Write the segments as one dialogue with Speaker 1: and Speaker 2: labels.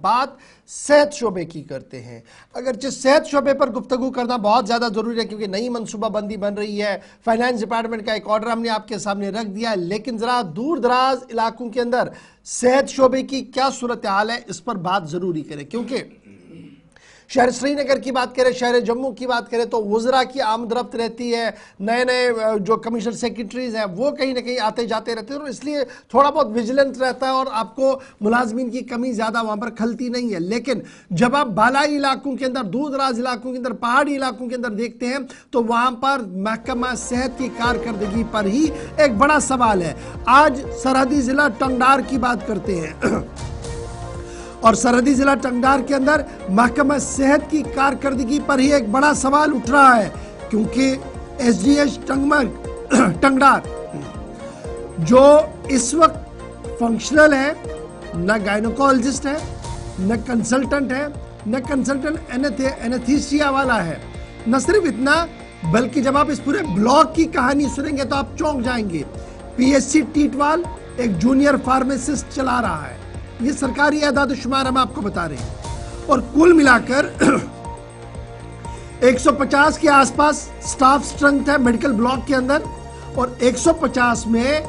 Speaker 1: बात सेहत शोबे की करते हैं। अगरचे सेहत शोबे पर गुफ्तगू करना बहुत ज़्यादा ज़रूरी है क्योंकि नई मनसूबाबंदी बन रही है। फाइनेंस डिपार्टमेंट का एक ऑर्डर हमने आपके सामने रख दिया है, लेकिन ज़रा दूर दराज इलाकों के अंदर सेहत शोबे की क्या सूरत हाल है इस पर बात ज़रूरी करें, क्योंकि शहर श्रीनगर की बात करें, शहर जम्मू की बात करें तो वज़रा की आमदरफ्त रहती है, नए नए जो कमिश्नर सेक्रेटरीज हैं वो कहीं ना कहीं आते जाते रहते हैं, और इसलिए थोड़ा बहुत विजिलेंस रहता है और आपको मुलाजमीन की कमी ज़्यादा वहाँ पर खलती नहीं है। लेकिन जब आप बालाई इलाकों के अंदर, दूर दराज इलाकों के अंदर, पहाड़ी इलाकों के अंदर देखते हैं तो वहाँ पर महकमा सेहत की कारकर्दगी पर ही एक बड़ा सवाल है। आज सरहदी ज़िला टंगडार की बात करते हैं और सरहदी जिला टंगडार के अंदर महकमा सेहत की कारकर्दगी पर ही एक बड़ा सवाल उठ रहा है, क्योंकि एसडीएच टंगडार जो इस वक्त फंक्शनल है, न गायनोकोलॉजिस्ट है, न कंसल्टेंट है, न कंसल्टेंट एनेस्थीसिया वाला है। न सिर्फ इतना, बल्कि जब आप इस पूरे ब्लॉक की कहानी सुनेंगे तो आप चौंक जाएंगे। पीएचसी टीटवाल एक जूनियर फार्मासिस्ट चला रहा है, ये सरकारी आदाद शुमार हम आपको बता रहे हैं, और कुल मिलाकर 150 के आसपास स्टाफ स्ट्रेंथ है मेडिकल ब्लॉक के अंदर, और 150 में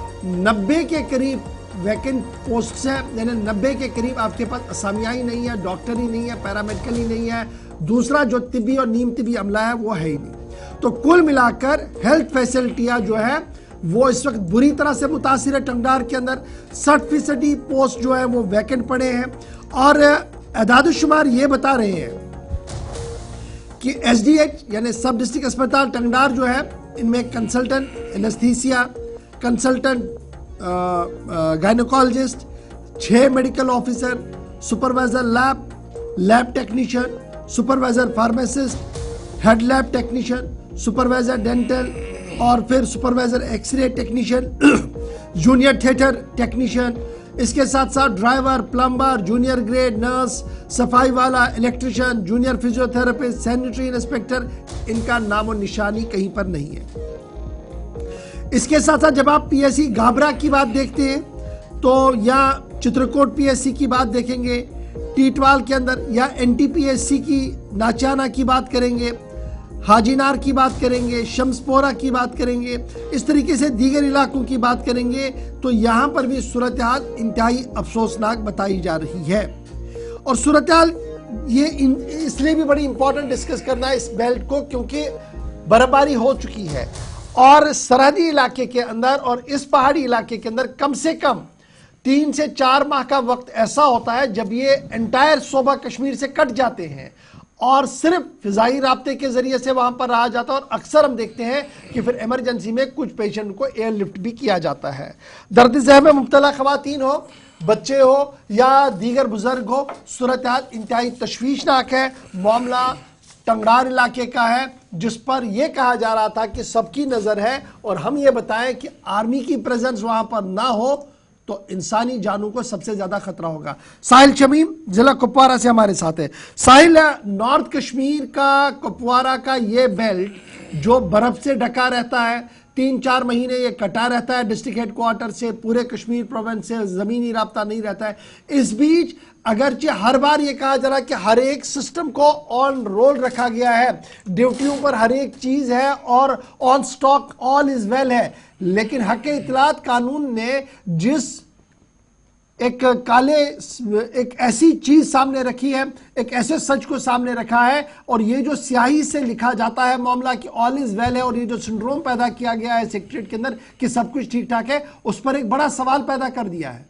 Speaker 1: 90 के करीब वैकेंट पोस्ट है, यानी 90 के करीब आपके पास असामियां ही नहीं है, डॉक्टर ही नहीं है, पैरामेडिकल ही नहीं है, दूसरा जो तिब्बी और नीम तिब्बी अमला है वो है ही नहीं। तो कुल मिलाकर हेल्थ फैसिलिटियां जो है वो इस वक्त बुरी तरह से मुतासिर है। टंगडार के अंदर 60% पोस्ट जो है वो वैकेंट पड़े हैं, और आदाद-ओ-शुमार ये बता रहे हैं कि एसडीएच यानी सब डिस्ट्रिक्ट अस्पताल टंगडार जो है, इनमें consultant anaesthesia, consultant gynaecologist, 6 medical officer, supervisor lab technician, supervisor pharmacist, head lab technician, supervisor dental, और फिर supervisor x ray technician, junior theatre technician, इसके साथ साथ driver, plumber, junior grade nurse, सफाई वाला, electrician, junior physiotherapist, sanitary inspector, इनका नामो निशानी कहीं पर नहीं है। इसके साथ साथ जब आप पीएससी गाबरा की बात देखते हैं तो, या चित्रकूट पीएससी की बात देखेंगे टीटवाल के अंदर, या एनटीपीएससी की नाचाना की बात करेंगे, हाजीनार की बात करेंगे, शम्सपोरा की बात करेंगे, इस तरीके से दीगर इलाकों की बात करेंगे, तो यहाँ पर भी सूरत हाल इंतहाई अफसोसनाक बताई जा रही है। और सूरत हाल ये इसलिए भी बड़ी इंपॉर्टेंट डिस्कस करना है इस बेल्ट को, क्योंकि बर्फबारी हो चुकी है और सरहदी इलाके के अंदर और इस पहाड़ी इलाके के अंदर कम से कम 3 से 4 माह का वक्त ऐसा होता है जब ये एंटायर सूबा कश्मीर से कट जाते हैं और सिर्फ फिजाई राब्ते के जरिए से वहां पर रहा जाता है, और अक्सर हम देखते हैं कि फिर इमरजेंसी में कुछ पेशेंट को एयरलिफ्ट भी किया जाता है। दर्द ज़हर में मुब्तला खवातीन हो, बच्चे हो या दीगर बुजुर्ग हो, सूरत हाल इंतहाई तशवीशनाक है। मामला टंगडार इलाके का है जिस पर यह कहा जा रहा था कि सबकी नज़र है, और हम ये बताएं कि आर्मी की प्रेजेंस वहां पर ना हो तो इंसानी जानों को सबसे ज्यादा खतरा होगा। साहिल शमीम जिला कुपवारा से हमारे साथ है। साहिल, नॉर्थ कश्मीर का कुपवारा का ये बेल्ट जो बर्फ से ढका रहता है, 3-4 महीने ये कटा रहता है डिस्ट्रिक्ट हेडक्वार्टर से, पूरे कश्मीर प्रोविंस से जमीनी राब्ता नहीं रहता है। इस बीच अगरचे हर बार ये कहा जा रहा है कि हर एक सिस्टम को ऑन रोल रखा गया है, ड्यूटियों पर हर एक चीज है और on stock all is well है, लेकिन हक इत्तलात कानून ने जिस एक ऐसी चीज सामने रखी है, एक ऐसे सच को सामने रखा है, और ये जो स्याही से लिखा जाता है मामला कि ऑल इज वेल है, और ये जो सिंड्रोम पैदा किया गया है सेक्रेटरीट के अंदर कि सब कुछ ठीक ठाक है, उस पर एक बड़ा सवाल पैदा कर दिया है।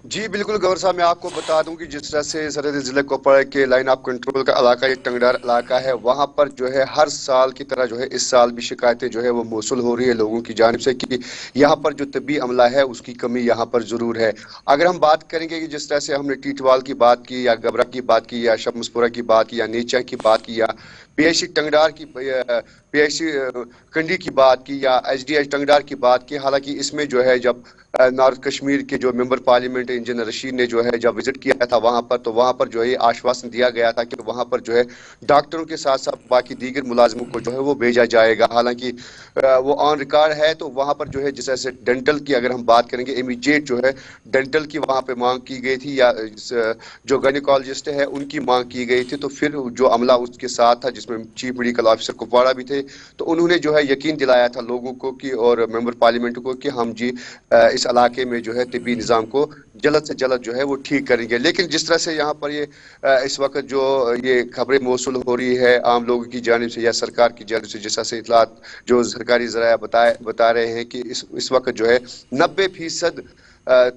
Speaker 2: जी बिल्कुल गौर साहब, मैं आपको बता दूं कि जिस तरह से सरहदी जिले कुपवारा के लाइन ऑफ कंट्रोल का इलाका एक टंगडार इलाका है, वहां पर जो है हर साल की तरह जो है इस साल भी शिकायतें जो है वो मौसूल हो रही है लोगों की जानिब से कि यहाँ पर जो तबी अमला है उसकी कमी यहाँ पर जरूर है। अगर हम बात करेंगे कि जिस तरह से हमने टीटवाल की बात की, या गबरा की बात की, या शम्सपुरा की बात की, या नीचा की बात की, या पीएचसी टंगडार की, पीएचसी कंडी की बात की, या एसडीएच टंगडार की बात की, हालांकि इसमें जो है जब नॉर्थ कश्मीर के जो मेंबर पार्लियामेंट इंजीनियर रशीद ने जो है जब विजिट किया था वहां पर, तो वहां पर जो है आश्वासन दिया गया था कि वहां पर जो है डॉक्टरों के साथ साथ बाकी दीगर मुलाजिमों को जो है वो भेजा जाएगा। हालांकि वो ऑन रिकॉर्ड है। तो वहां पर जो है जैसे डेंटल की अगर हम बात करेंगे, इमीडिएट जो है डेंटल की वहां पे मांग की गई थी, या जो गायनिकोलॉजिस्ट है उनकी मांग की गई थी। तो फिर जो अमला उसके साथ था जिसमें चीफ मेडिकल ऑफिसर कुपवाड़ा भी थे, तो उन्होंने जो है यकीन दिलाया था लोगों को कि और मेंबर पार्लियामेंट को कि हम जी इस इलाके में जो है तिब्बी निज़ाम को जल्द से जल्द जो है वो ठीक करेंगे। लेकिन जिस तरह से यहाँ पर ये इस वक्त जो ये खबरें मौसूल हो रही है आम लोगों की जानिब से या सरकार की जानिब से, जिस तरह से इतलात जो सरकारी ज़राया बता रहे हैं कि इस वक्त जो है 90%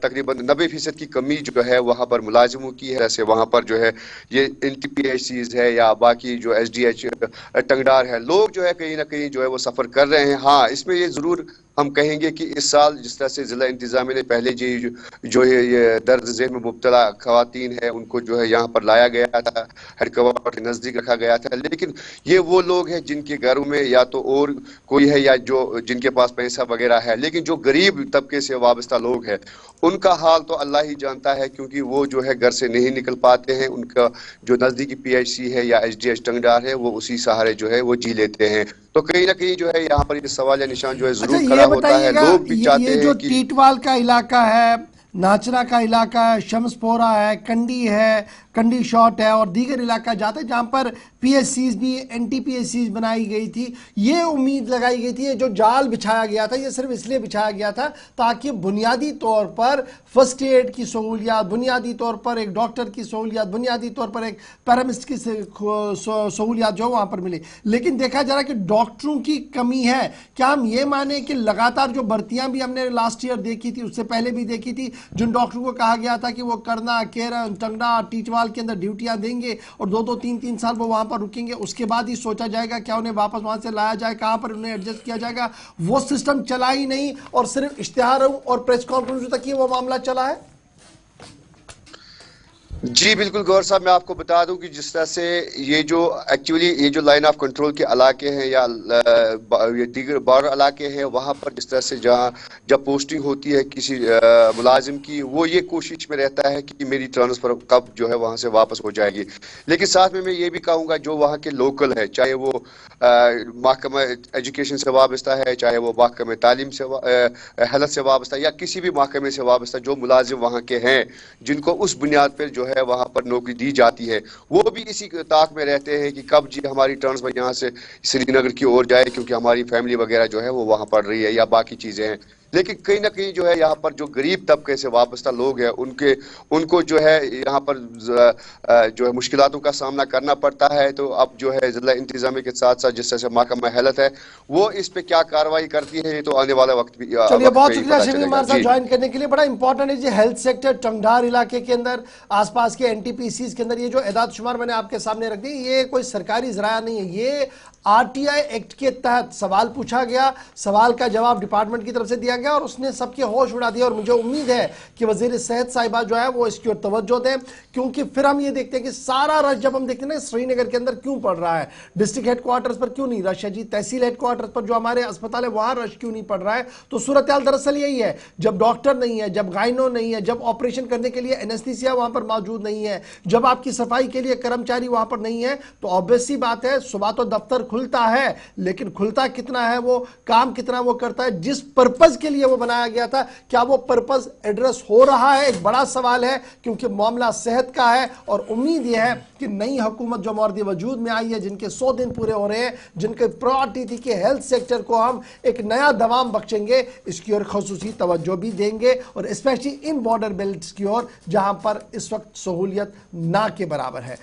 Speaker 2: तकरीबन 90% की कमी जो है वहाँ पर मुलाजिमों की है। जैसे वहाँ पर जो है ये NTPHCs है या बाकी जो SDH टंगडार है, लोग जो है कहीं ना कहीं जो है वो सफ़र कर रहे हैं। हाँ, इसमें ये ज़रूर हम कहेंगे कि इस साल जिस तरह से ज़िला इंतज़ामिया ने पहले जो ये दर्द ज़ेहन में मुब्तला ख़वातीन है उनको जो है यहाँ पर लाया गया था, हेडक्वार्टर के नज़दीक रखा गया था। लेकिन ये वो लोग हैं जिनके घरों में या तो और कोई है या जो जिनके पास पैसा वगैरह है, लेकिन जो गरीब तबके से वाबस्ता लोग हैं उनका हाल तो अल्लाह ही जानता है, क्योंकि वो जो है घर से नहीं निकल पाते हैं। उनका जो नज़दीकी PHC है या SDH टंगडार है वो उसी सहारे जो है वो जी लेते हैं। तो कहीं ना कहीं जो है यहाँ पर ये सवाल या निशान जो है
Speaker 1: अच्छा,
Speaker 2: जरूर खड़ा होता है। लोग भी चाहते
Speaker 1: ये जो
Speaker 2: हैं कि
Speaker 1: टीटवाल का इलाका है, नाचना का इलाका है, शमसपोरा है, कंडी है, कंडी शॉट है और दीगर इलाका जाता है जहां पर PHCs भी NTPHCs बनाई गई थी। ये उम्मीद लगाई गई थी, ये जो जाल बिछाया गया था ये सिर्फ इसलिए बिछाया गया था ताकि बुनियादी तौर पर फर्स्ट एड की सहूलियात, बुनियादी तौर पर एक डॉक्टर की सहूलियात, बुनियादी तौर पर एक पैरामिस्ट की सहूलियात जो वहां पर मिली। लेकिन देखा जा रहा है कि डॉक्टरों की कमी है। क्या हम ये माने कि लगातार जो भर्तियां भी हमने लास्ट ईयर देखी थी, उससे पहले भी देखी थी, जिन डॉक्टरों को कहा गया था कि वो करना, केरन, टंगड़ा, टीटवाल के अंदर ड्यूटियां देंगे और 2-2, 3-3 साल वो वहां पर रुकेंगे, उसके बाद ही सोचा जाएगा क्या उन्हें वापस वहां से लाया जाए, कहां पर उन्हें एडजस्ट किया जाएगा, वो सिस्टम चला ही नहीं और सिर्फ इश्तिहारों और प्रेस कॉन्फ्रेंस तक ही वो मामला चला है।
Speaker 2: जी बिल्कुल गौर साहब, मैं आपको बता दूं कि जिस तरह से ये जो एक्चुअली ये जो लाइन ऑफ कंट्रोल के इलाके हैं या ये दीगर बॉर्डर इलाके हैं, वहां पर जिस तरह से जहां जब पोस्टिंग होती है किसी मुलाजिम की, वो ये कोशिश में रहता है कि मेरी ट्रांसफर कब जो है वहां से वापस हो जाएगी। लेकिन साथ में मैं ये भी कहूँगा जो वहाँ के लोकल है, चाहे वो महकमा एजुकेशन से वाबस्ता है, चाहे वो महकमा तालीम से हेल्थ से वाबस्ता या किसी भी महकमे से वाबस्ता, जो मुलाजिम वहाँ के हैं जिनको उस बुनियाद पर जो है वहां पर नौकरी दी जाती है, वो भी इसी ताक में रहते हैं कि कब जी हमारी ट्रांसफर यहाँ से श्रीनगर की ओर जाए, क्योंकि हमारी फैमिली वगैरह जो है वो वहां पढ़ रही है या बाकी चीजें हैं। लेकिन कहीं ना कहीं जो है यहाँ पर जो गरीब तबके से वाबस्ता लोग हैं उनको जो है यहाँ पर जो है मुश्किलातों का सामना करना पड़ता है। तो अब जो है जिला इंतजामिया के साथ साथ जिस तरह से महकमा हेल्थ है वो इस पे क्या कार्रवाई करती है, ये तो आने वाला वक्त भी
Speaker 1: चलिए, बहुत शुक्रिया शमीम हमारे साथ ज्वाइन करने के लिए। बड़ा इंपॉर्टेंट है जी, हेल्थ सेक्टर टंगधार इलाके के अंदर, आसपास के NTPCs के अंदर ये जो एदाद शुमार मैंने आपके सामने रख दी, ये कोई सरकारी जराया नहीं है, ये RTI एक्ट के तहत सवाल पूछा गया, सवाल का जवाब डिपार्टमेंट की तरफ से दिया गया और उसने सबके होश उड़ा दिया। और मुझे उम्मीद है कि वजीर सेहत साहिबा जो है वो इसकी ओर तवज्जो दें, क्योंकि फिर हम ये देखते हैं कि सारा रश जब हम देखते हैं ना श्रीनगर के अंदर क्यों पड़ रहा है, डिस्ट्रिक्ट हेडक्वार्टर्स पर क्यों नहीं रश है जी, तहसील हेडक्वार्टर्स पर जो हमारे अस्पताल है वहां रश क्यों नहीं पड़ रहा है। तो सूरत हाल दरअसल यही है, जब डॉक्टर नहीं है, जब गाइनो नहीं है, जब ऑपरेशन करने के लिए एनेस्थीसिया वहां पर मौजूद नहीं है, जब आपकी सफाई के लिए कर्मचारी वहां पर नहीं है, तो ऑब्वियस सी बात है सुबह तो दफ्तर खुलता है, लेकिन खुलता कितना है, वो काम कितना वो करता है, जिस पर्पज के लिए वो बनाया गया था, क्या वो पर्पज एड्रेस हो रहा है, एक बड़ा सवाल है। क्योंकि मामला सेहत का है और उम्मीद यह है कि नई हुकूमत जो मौजूद वजूद में आई है, जिनके 100 दिन पूरे हो रहे हैं, जिनके प्रायोरिटी थी कि हेल्थ सेक्टर को हम एक नया दवाम बख्शेंगे, इसकी ओर खसूसी तवज्जो भी देंगे और स्पेशली इन बॉर्डर बेल्ट्स की ओर जहां पर इस वक्त सहूलियत ना के बराबर है।